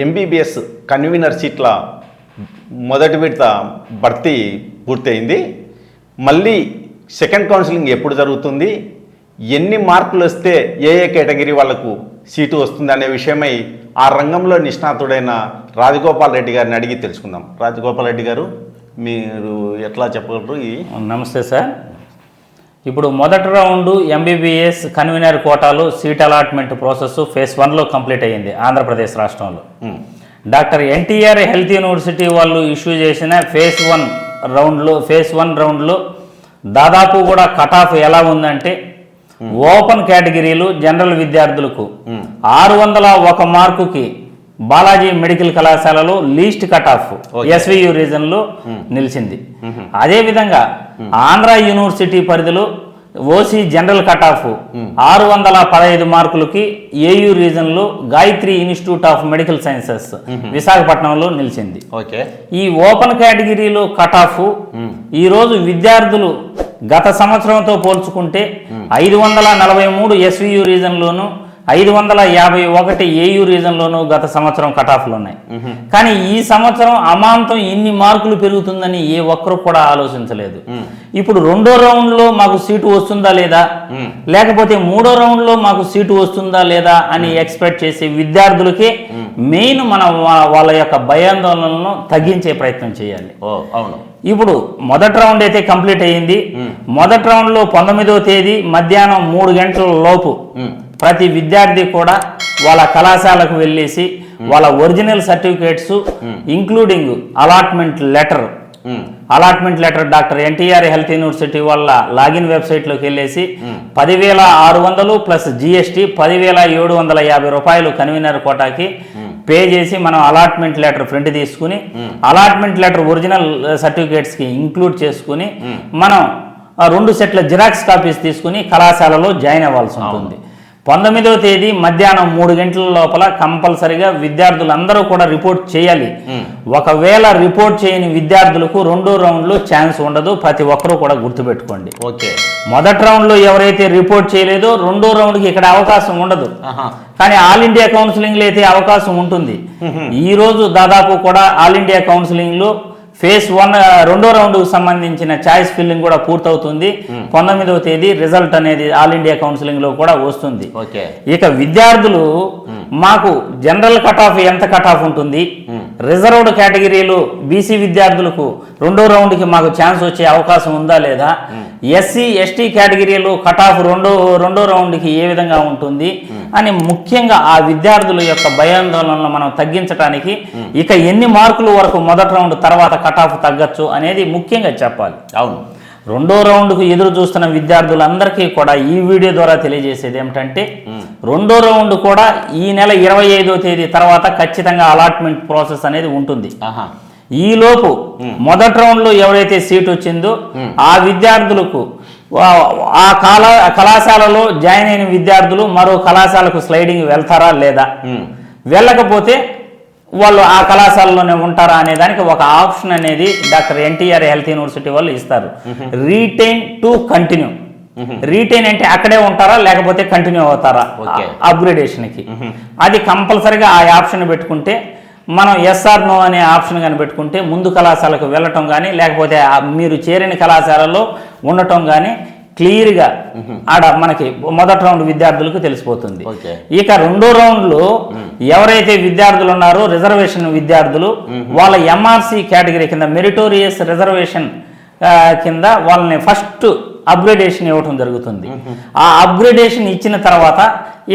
MBBS convener సీట్ల మొదటి విడత భర్తీ పూర్తయింది. మళ్ళీ సెకండ్ కౌన్సిలింగ్ ఎప్పుడు జరుగుతుంది, ఎన్ని మార్కులు వస్తే ఏ కేటగిరీ వాళ్లకు సీటు వస్తుంది అనే విషయమై ఆ రంగంలో నిష్ణాతుడైన రాజగోపాల్ రెడ్డి గారిని అడిగి తెలుసుకుందాం. రాజగోపాల్ రెడ్డి గారు, మీరు ఎట్లా చెప్పగలరు? నమస్తే సార్. ఇప్పుడు మొదటి రౌండ్ ఎంబీబీఎస్ కన్వీనర్ కోటాలో సీట్ అలాట్మెంట్ ప్రాసెస్ ఫేజ్ 1లో కంప్లీట్ అయ్యింది ఆంధ్రప్రదేశ్ రాష్ట్రంలో. డాక్టర్ ఎన్టీఆర్ హెల్త్ యూనివర్సిటీ వాళ్ళు ఇష్యూ చేసిన ఫేజ్ 1 రౌండ్లో దాదాపు కూడా కట్ ఆఫ్ ఎలా ఉందంటే, ఓపెన్ కేటగిరీలు జనరల్ విద్యార్థులకు 601 మార్కుకి బాలాజీ మెడికల్ కళాశాలలో లీస్ట్ కట్ ఆఫ్ ఎస్వియు రీజన్లో నిలిచింది. అదేవిధంగా ఆంధ్ర యూనివర్సిటీ పరిధిలో ఓసీ జనరల్ కట్ ఆఫ్ 615 మార్కులకి ఏయూ రీజన్లో Gayatri institute of medical sciences విశాఖపట్నంలో నిలిచింది. ఈ ఓపెన్ కేటగిరీలో కట్ ఆఫ్ ఈరోజు విద్యార్థులు గత సంవత్సరంతో పోల్చుకుంటే 543 ఎస్వియు రీజన్లోను 551 ఏయూ రీజన్లోనూ గత సంవత్సరం కటాఫ్లు ఉన్నాయి. కానీ ఈ సంవత్సరం అమాంతం ఇన్ని మార్కులు పెరుగుతుందని ఏ ఒక్కరు కూడా ఆలోచించలేదు. ఇప్పుడు రెండో రౌండ్లో మాకు సీటు వస్తుందా లేదా, లేకపోతే మూడో రౌండ్లో మాకు సీటు వస్తుందా లేదా అని ఎక్స్పెక్ట్ చేసే విద్యార్థులకే మెయిన్ మనం వాళ్ళ యొక్క భయాందోళనలను తగ్గించే ప్రయత్నం చేయాలి. అవును. ఇప్పుడు మొదటి రౌండ్ అయితే కంప్లీట్ అయ్యింది. మొదటి రౌండ్లో 19వ తేదీ మధ్యాహ్నం 3 గంటల లోపు ప్రతి విద్యార్థి కూడా వాళ్ళ కళాశాలకు వెళ్ళేసి వాళ్ళ original certificates including allotment letter doctor NTR health university వాళ్ళ లాగిన్ వెబ్సైట్లోకి వెళ్ళేసి 10,600 ప్లస్ జిఎస్టీ 10,750 రూపాయలు కన్వీనర్ కోటాకి పే చేసి మనం అలాట్మెంట్ లెటర్ ప్రింట్ తీసుకుని అలాట్మెంట్ లెటర్ ఒరిజినల్ సర్టిఫికేట్స్కి ఇంక్లూడ్ చేసుకుని మనం 2 సెట్ల జిరాక్స్ కాపీస్ తీసుకుని కళాశాలలో జాయిన్ అవ్వాల్సి ఉంటుంది. 19వ తేదీ మధ్యాహ్నం 3 గంటల లోపల కంపల్సరిగా విద్యార్థులందరూ కూడా రిపోర్ట్ చేయాలి. ఒకవేళ రిపోర్ట్ చేయని విద్యార్థులకు రెండో రౌండ్లో ఛాన్స్ ఉండదు. ప్రతి ఒక్కరూ కూడా గుర్తుపెట్టుకోండి. మొదటి రౌండ్లో ఎవరైతే రిపోర్ట్ చేయలేదో రెండో రౌండ్కి ఇక్కడ అవకాశం ఉండదు. కానీ ఆల్ ఇండియా కౌన్సిలింగ్లో అయితే అవకాశం ఉంటుంది. ఈ రోజు దాదాపు కూడా ఆల్ ఇండియా కౌన్సిలింగ్లో ఫేజ్ 1 రెండో రౌండ్కు సంబంధించిన ఛాయిస్ ఫిల్లింగ్ కూడా పూర్తవుతుంది. 19వ తేదీ రిజల్ట్ అనేది ఆల్ ఇండియా కౌన్సిలింగ్లో కూడా వస్తుంది. ఇక విద్యార్థులు మాకు జనరల్ కట్ ఆఫ్ ఎంత కట్ ఆఫ్ ఉంటుంది, రిజర్వ్డ్ కేటగిరీలు బీసీ విద్యార్థులకు రెండో రౌండ్కి మాకు ఛాన్స్ వచ్చే అవకాశం ఉందా లేదా, ఎస్సీ ఎస్టీ కేటగిరీలు కట్ ఆఫ్ రెండో రౌండ్కి ఏ విధంగా ఉంటుంది అని ముఖ్యంగా ఆ విద్యార్థుల యొక్క భయాందోళనలు మనం తగ్గించడానికి ఇక ఎన్ని మార్కుల వరకు మొదటి రౌండ్ తర్వాత కట్ ఆఫ్ తగ్గచ్చు అనేది ముఖ్యంగా చెప్పాలి. అవును. రెండో రౌండ్కు ఎదురు చూస్తున్న విద్యార్థులందరికీ కూడా ఈ వీడియో ద్వారా తెలియజేసేది ఏమిటంటే, రెండో రౌండ్ కూడా ఈ నెల 25వ తేదీ తర్వాత ఖచ్చితంగా అలాట్మెంట్ ప్రాసెస్ అనేది ఉంటుంది. ఈలోపు మొదటి రౌండ్లో ఎవరైతే సీట్ వచ్చిందో ఆ విద్యార్థులకు ఆ కళాశాలలో జాయిన్ అయిన విద్యార్థులు మరో కళాశాలకు స్లైడింగ్ వెళ్తారా లేదా, వెళ్ళకపోతే వాళ్ళు ఆ కళాశాలలోనే ఉంటారా అనే దానికి ఒక ఆప్షన్ అనేది డాక్టర్ ఎన్టీఆర్ హెల్త్ యూనివర్సిటీ వాళ్ళు ఇస్తారు. Retain to continue. రీటైన్ అంటే అక్కడే ఉంటారా లేకపోతే కంటిన్యూ అవుతారా అప్గ్రేడేషన్కి, అది కంపల్సరీగా ఆ ఆప్షన్ పెట్టుకుంటే మనం ఎస్ఆర్ నో అనే ఆప్షన్ కానీ పెట్టుకుంటే ముందు కళాశాలకు వెళ్ళటం కానీ లేకపోతే మీరు చేరిన కళాశాలలో ఉండటం కానీ క్లియర్గా ఆడ మనకి మొదటి రౌండ్ విద్యార్థులకు తెలిసిపోతుంది. ఇక రెండో రౌండ్లో ఎవరైతే విద్యార్థులు ఉన్నారో రిజర్వేషన్ విద్యార్థులు వాళ్ళ ఎంఆర్సి కేటగిరీ కింద మెరిటోరియస్ రిజర్వేషన్ కింద వాళ్ళని ఫస్ట్ అప్గ్రేడేషన్ ఇవ్వటం జరుగుతుంది. ఆ అప్గ్రేడేషన్ ఇచ్చిన తర్వాత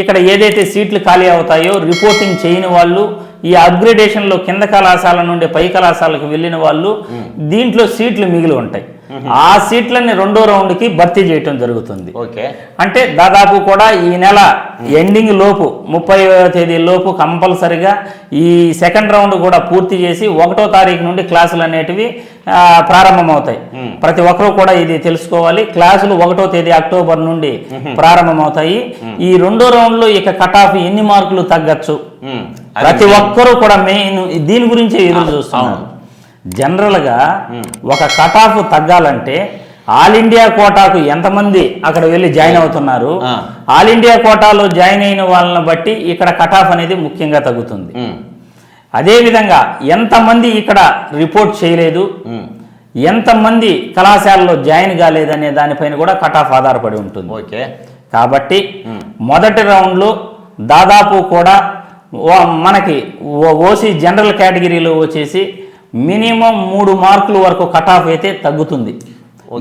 ఇక్కడ ఏదైతే సీట్లు ఖాళీ అవుతాయో రిపోర్టింగ్ చేయని వాళ్ళు ఈ అప్గ్రేడేషన్లో కింద కళాశాల నుండి పై కళాశాలకు వెళ్ళిన వాళ్ళు దీంట్లో సీట్లు మిగిలి ఉంటాయి. ఆ సీట్లని రెండో రౌండ్కి భర్తీ చేయటం జరుగుతుంది. అంటే దాదాపు కూడా ఈ నెల ఎండింగ్ లోపు 30వ తేదీ లోపు కంపల్సరిగా ఈ సెకండ్ రౌండ్ కూడా పూర్తి చేసి 1వ తారీఖు నుండి క్లాసులు అనేటివి ప్రారంభమవుతాయి. ప్రతి ఒక్కరూ కూడా ఇది తెలుసుకోవాలి. క్లాసులు 1వ తేదీ అక్టోబర్ నుండి ప్రారంభమవుతాయి. ఈ రెండో రౌండ్లో ఇక కట్ ఆఫ్ ఎన్ని మార్కులు తగ్గచ్చు ప్రతి ఒక్కరూ కూడా మెయిన్ దీని గురించే ఎదురు చూస్తున్నారు. జనరల్గా ఒక కట్ ఆఫ్ తగ్గాలంటే ఆల్ ఇండియా కోటాకు ఎంతమంది అక్కడ వెళ్ళి జాయిన్ అవుతున్నారు, ఆల్ ఇండియా కోటాలో జాయిన్ అయిన వాళ్ళని బట్టి ఇక్కడ కట్ ఆఫ్ అనేది ముఖ్యంగా తగ్గుతుంది. అదేవిధంగా ఎంతమంది ఇక్కడ రిపోర్ట్ చేయలేదు, ఎంతమంది కళాశాలలో జాయిన్ కాలేదనే దానిపైన కూడా కట్ ఆఫ్ ఆధారపడి ఉంటుంది. ఓకే. కాబట్టి మొదటి రౌండ్లో దాదాపు కూడా మనకి ఓసీ జనరల్ కేటగిరీలో వచ్చేసి మినిమం 3 మార్కుల వరకు కట్ ఆఫ్ అయితే తగ్గుతుంది.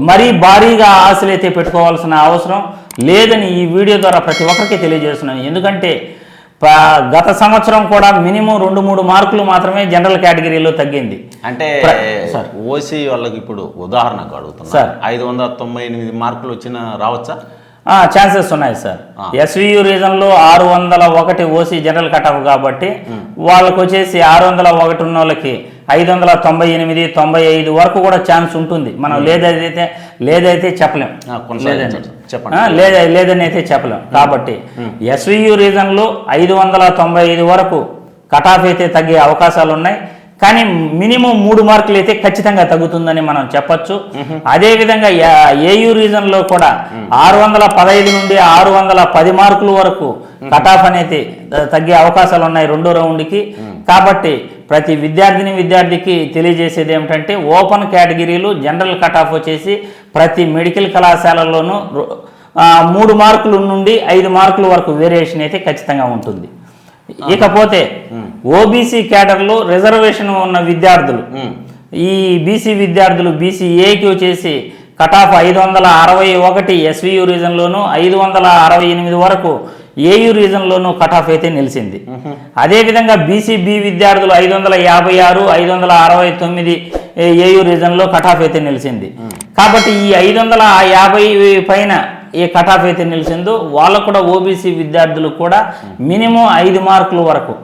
మరీ భారీగా ఆశలు అయితే పెట్టుకోవాల్సిన అవసరం లేదని ఈ వీడియో ద్వారా ప్రతి ఒక్కరికి తెలియజేస్తున్నాను. ఎందుకంటే గత సంవత్సరం కూడా మినిమం 2-3 మార్కులు మాత్రమే జనరల్ కేటగిరీలో తగ్గింది. అంటే ఓసీ వాళ్ళకి ఇప్పుడు ఉదాహరణకు అడుగుతున్నా, 598 మార్కులు వచ్చిన రావచ్చా? ఛాన్సెస్ ఉన్నాయి సార్. ఎస్వియు రీజన్లో 601 ఓసీ జనరల్ కట్ ఆఫ్ కాబట్టి వాళ్ళకు వచ్చేసి 601 ఉన్న వాళ్ళకి 598, 95 వరకు కూడా ఛాన్స్ ఉంటుంది. మనం లేదైతే చెప్పలేం, లేదని అయితే చెప్పలేం. కాబట్టి ఎస్వియు రీజన్లో 595 వరకు కట్ ఆఫ్ అయితే తగ్గే అవకాశాలు ఉన్నాయి. కానీ మినిమం 3 మార్కులు అయితే ఖచ్చితంగా తగ్గుతుందని మనం చెప్పొచ్చు. అదేవిధంగా ఏయూ రీజన్లో కూడా 615 నుండి 610 మార్కుల వరకు కట్ ఆఫ్ అనేది తగ్గే అవకాశాలు ఉన్నాయి 2వ రౌండ్కి. కాబట్టి ప్రతి విద్యార్థికి తెలియజేసేది ఏమిటంటే ఓపెన్ కేటగిరీలు జనరల్ కట్ ఆఫ్ వచ్చేసి ప్రతి మెడికల్ కళాశాలలోనూ 3 మార్కుల నుండి 5 మార్కుల వరకు వేరియేషన్ అయితే ఖచ్చితంగా ఉంటుంది. ఇకపోతే ఓబీసీ క్యాడర్లో రిజర్వేషన్ ఉన్న విద్యార్థులు, ఈ బీసీ విద్యార్థులు బీసీఏకి వచ్చేసి కట్ ఆఫ్ 561 ఎస్వియు రీజన్లోను 568 వరకు ఏయూ రీజన్లోనూ కట్ ఆఫ్ అయితే నిలిచింది. అదేవిధంగా బీసీబీ విద్యార్థులు 556, 569 ఏయూ రీజన్లో కట్ ఆఫ్ అయితే నిలిచింది. కాబట్టి ఈ 550 పైన ఏ కట్ ఆఫ్ అయితే నిలిచిందో వాళ్ళకు కూడా ఓబీసీ విద్యార్థులు కూడా మినిమం 5 మార్కుల వరకు,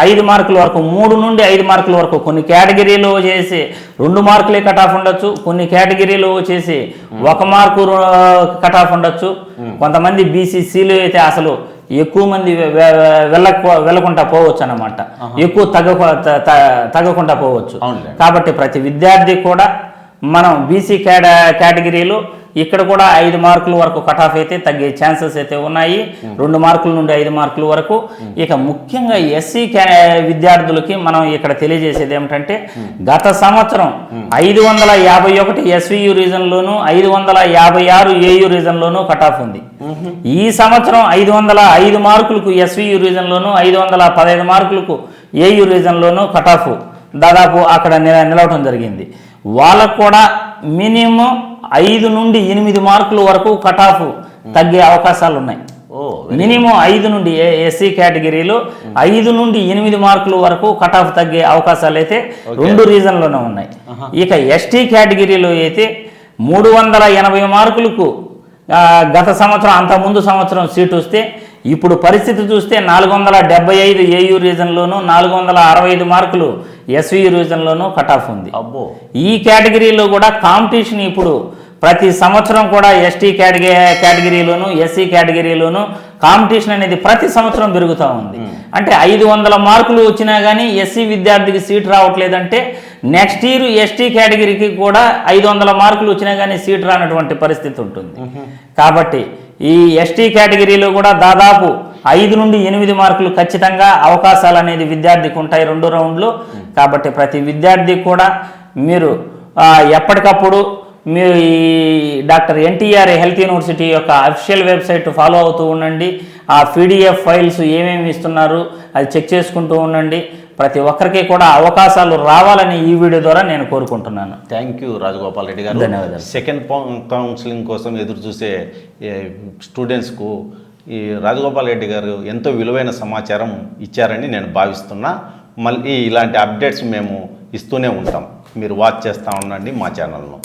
5 మార్కుల వరకు, 3 నుండి 5 మార్కుల వరకు, కొన్ని కేటగిరీలో వచ్చేసి 2 మార్కులే కట్ ఆఫ్ ఉండొచ్చు, కొన్ని కేటగిరీలో వచ్చేసి 1 మార్కు కట్ ఆఫ్ ఉండొచ్చు. కొంతమంది బీసీసీలో అయితే అసలు ఎక్కువ మంది వెళ్ళకుండా పోవచ్చు అన్నమాట, ఎక్కువ తగ్గకుండా పోవచ్చు. కాబట్టి ప్రతి విద్యార్థి కూడా మనం బీసీ కేటగిరీలో ఇక్కడ కూడా 5 మార్కుల వరకు కట్ ఆఫ్ అయితే తగ్గే ఛాన్సెస్ అయితే ఉన్నాయి, 2 మార్కుల నుండి 5 మార్కుల వరకు. ఇక ముఖ్యంగా ఎస్సీ విద్యార్థులకి మనం ఇక్కడ తెలియజేసేది ఏమిటంటే గత సంవత్సరం 551 ఎస్వియు రీజన్లోను 556 ఏయూ రీజన్లోనూ కట్ ఆఫ్ ఉంది. ఈ సంవత్సరం 505 మార్కులకు ఎస్వియు రీజన్లోను 515 మార్కులకు ఏయూ రీజన్లోనూ కట్ ఆఫ్ దాదాపు అక్కడ నిలవటం జరిగింది. వాళ్ళకు కూడా మినిమం 5 నుండి 8 మార్కుల వరకు కట్ ఆఫ్ తగ్గే అవకాశాలు ఉన్నాయి. మినిమం 5 నుండి ఎస్సీ కేటగిరీలో 5 నుండి 8 మార్కుల వరకు కట్ ఆఫ్ తగ్గే అవకాశాలు అయితే 2 రీజన్లోనే ఉన్నాయి. ఇక ఎస్టీ కేటగిరీలో అయితే 380 మార్కులకు గత సంవత్సరం అంతకుముందు సంవత్సరం సీటు వస్తే ఇప్పుడు పరిస్థితి చూస్తే 475 ఏయూ రీజన్లోను 465 మార్కులు ఎస్వియు రీజన్లోనూ కట్ ఆఫ్ ఉంది. ఈ కేటగిరీలో కూడా కాంపిటీషన్ ఇప్పుడు ప్రతి సంవత్సరం కూడా ఎస్టీ కేటగిరీలోను ఎస్సీ కేటగిరీలోను కాంపిటీషన్ అనేది ప్రతి సంవత్సరం పెరుగుతూ ఉంది. అంటే 500 మార్కులు వచ్చినా కానీ ఎస్సీ విద్యార్థికి సీట్ రావట్లేదంటే నెక్స్ట్ ఇయర్ ఎస్టీ కేటగిరీకి కూడా 500 మార్కులు వచ్చినా కానీ సీట్ రానటువంటి పరిస్థితి ఉంటుంది. కాబట్టి ఈ ఎస్టీ కేటగిరీలో కూడా దాదాపు 5 నుండి 8 మార్కులు ఖచ్చితంగా అవకాశాలు అనేది విద్యార్థికి ఉంటాయి 2వ రౌండ్లో. కాబట్టి ప్రతి విద్యార్థికి కూడా మీరు ఎప్పటికప్పుడు మీరు ఈ డాక్టర్ ఎన్టీఆర్ హెల్త్ యూనివర్సిటీ యొక్క అఫీషియల్ వెబ్సైట్ ఫాలో అవుతూ ఉండండి. ఆ పీడిఎఫ్ ఫైల్స్ ఏమేమి ఇస్తున్నారు అది చెక్ చేసుకుంటూ ఉండండి. ప్రతి ఒక్కరికి కూడా అవకాశాలు రావాలని ఈ వీడియో ద్వారా నేను కోరుకుంటున్నాను. థ్యాంక్ యూ రాజగోపాల్ రెడ్డి గారు. ధన్యవాదాలు. సెకండ్ కౌన్సిలింగ్ కోసం ఎదురు చూసే స్టూడెంట్స్కు ఈ రాజగోపాల్ రెడ్డి గారు ఎంతో విలువైన సమాచారం ఇచ్చారని నేను భావిస్తున్నా. మళ్ళీ ఇలాంటి అప్డేట్స్ మేము ఇస్తూనే ఉంటాం. మీరు వాచ్ చేస్తూ ఉండండి మా ఛానల్ను.